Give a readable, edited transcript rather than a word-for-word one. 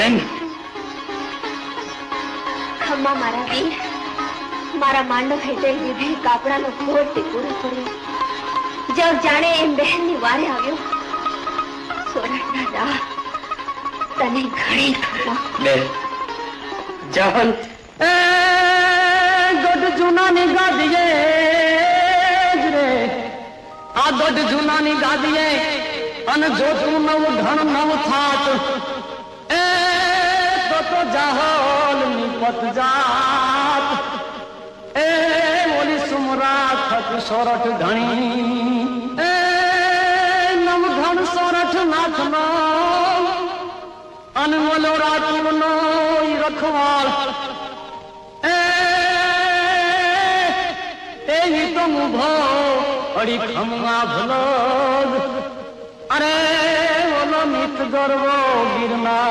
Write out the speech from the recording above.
બેન ખમ્મા મારા વીર, મારા માંડો હેઠળ વિધે કાપડાનો કોટ પૂરો કર્યો. જગ જાણે એમ બહેનની વારે આવ્યો. સોરઠના રા તને ઘણી ખમ્મા. બેન જાન ગઢ જૂનાની ગાદીએ રે, આ ગઢ જૂનાની ગાદીએ અને જો તું નવ ઘણ નવ થાત એ તો જાહોલ નિપત જાત. એ ઓલી સુમરા થક સોરઠ ઘણી એ નવ ઘણ સોરઠ નાથનો અનમોલો રાજનો રખવાળ એ તો ઉભો અડી ખમવા ભલો. અરે ઓલો મિત ગરવો ગિરનાર